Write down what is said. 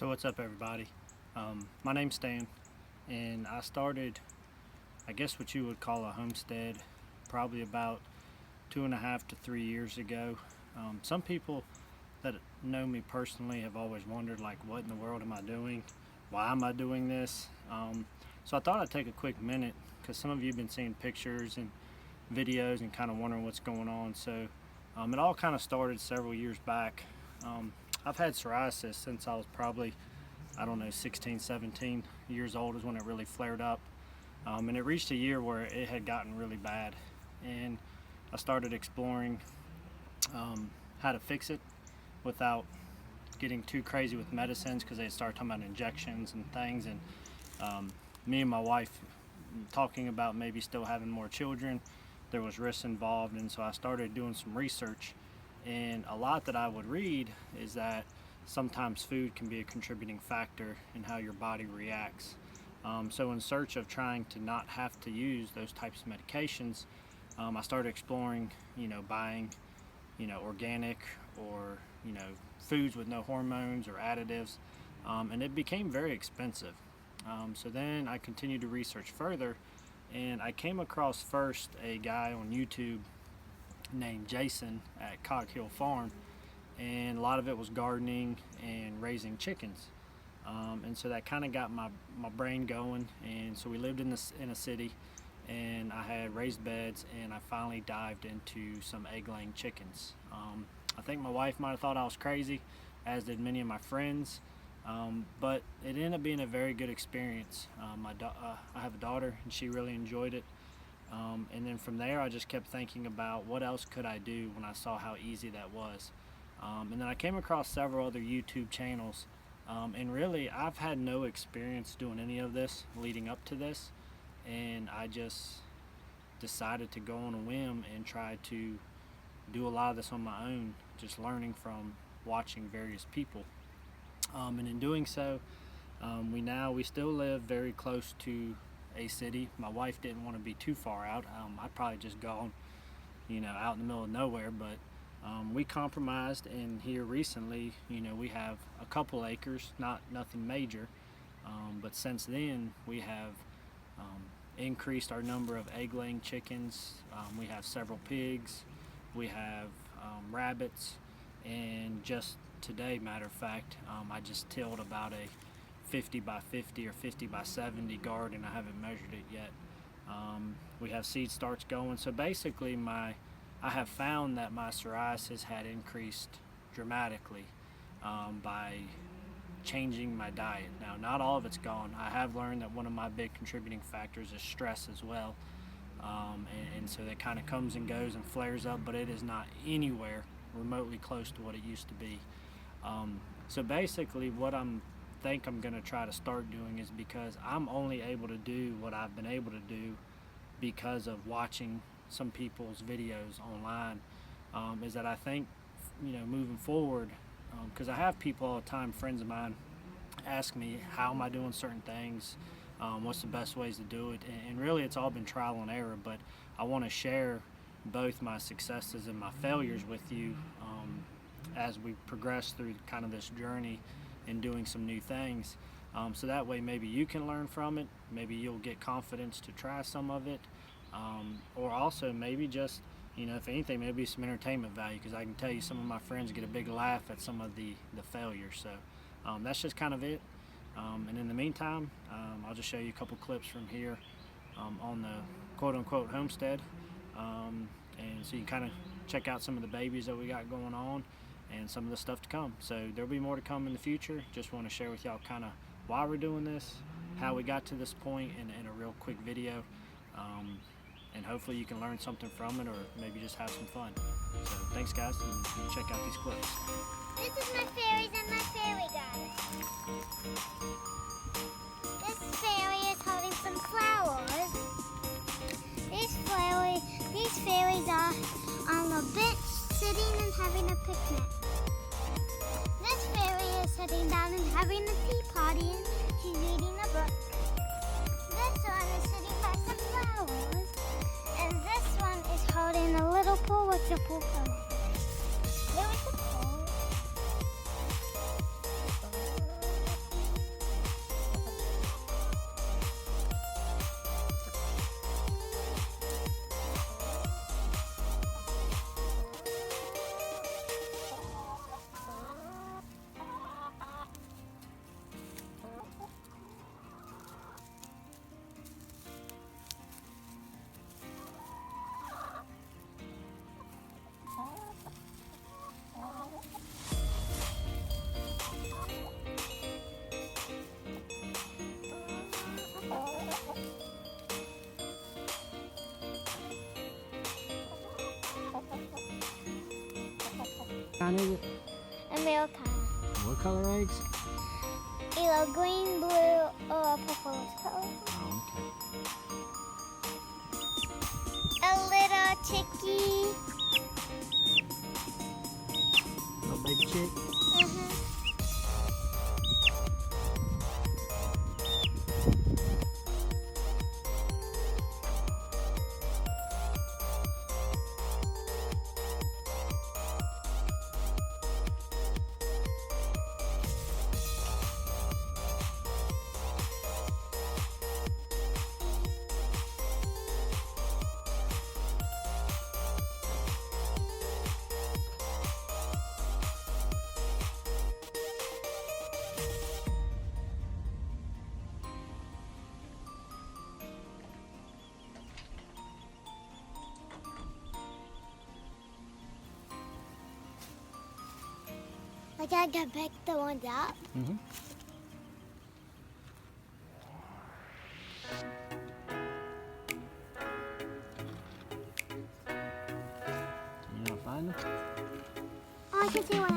So what's up, everybody? My name's Stan, and I started, I guess what you would call a homestead, probably about 2.5 to 3 years ago. Some people that know me personally have always wondered, like, what in the world am I doing? Why am I doing this? So I thought I'd take a quick minute, because some of you have been seeing pictures and videos and kind of wondering what's going on. So it all kind of started several years back. I've had psoriasis since I was probably, I don't know, 16, 17 years old is when it really flared up. And it reached a year where it had gotten really bad. And I started exploring how to fix it without getting too crazy with medicines, because they started talking about injections and things. And me and my wife talking about maybe still having more children. There was risks involved, and so I started doing some research. And a lot that I would read is that sometimes food can be a contributing factor in how your body reacts. So in search of trying to not have to use those types of medications, I started exploring, buying, organic or, foods with no hormones or additives, and it became very expensive. So then I continued to research further, and I came across first a guy on YouTube named Jason at Cog Hill Farm, and a lot of it was gardening and raising chickens. And so that kind of got my brain going, and so we lived in a city, and I had raised beds, and I finally dived into some egg-laying chickens. I think my wife might have thought I was crazy, as did many of my friends, but it ended up being a very good experience. I have a daughter, and she really enjoyed it. And then from there, I just kept thinking about what else could I do when I saw how easy that was. And then I came across several other YouTube channels, and really I've had no experience doing any of this leading up to this, and I just decided to go on a whim and try to do a lot of this on my own, just learning from watching various people. And in doing so, we still live very close to a city. My wife didn't want to be too far out. I'd probably just gone, out in the middle of nowhere, but we compromised, and here recently, we have a couple acres, nothing major, but since then we have increased our number of egg-laying chickens. We have several pigs, we have rabbits, and just today, matter of fact, I just tilled about a 50 by 50 or 50 by 70 garden. I haven't measured it yet. We have seed starts going. So basically I have found that my psoriasis had increased dramatically by changing my diet. Now, not all of it's gone. I have learned that one of my big contributing factors is stress as well. And so that kind of comes and goes and flares up, but it is not anywhere remotely close to what it used to be. So basically what I'm going to try to start doing is, because I'm only able to do what I've been able to do because of watching some people's videos online, is that I think, moving forward, because I have people all the time, friends of mine, ask me how am I doing certain things, what's the best ways to do it, and really it's all been trial and error, but I want to share both my successes and my failures with you as we progress through kind of this journey and doing some new things, so that way maybe you can learn from it, maybe you'll get confidence to try some of it, or also maybe just, if anything, maybe some entertainment value, because I can tell you some of my friends get a big laugh at some of the failures. So that's just kind of it, and in the meantime, I'll just show you a couple clips from here on the quote-unquote homestead, and so you can kind of check out some of the babies that we got going on and some of the stuff to come. So there'll be more to come in the future. Just want to share with y'all kind of why we're doing this, how we got to this point in a real quick video, and hopefully you can learn something from it, or maybe just have some fun. So thanks, guys, and you check out these clips. This is my fairies and my fairy guys. This fairy is holding some flowers. These fairies are on a bench sitting and having a picnic. This fairy is sitting down and having a tea party, and she's reading a book. This one is sitting by some flowers, and this one is holding a little pool with a pool pony. There is a pool. kind is it? Americana. What color eggs? Either green, blue, or purple color. Oh, okay. A little chickie. Little baby chick. I gotta get back the ones up. Mm-hmm. You gonna find them? Oh, I can see one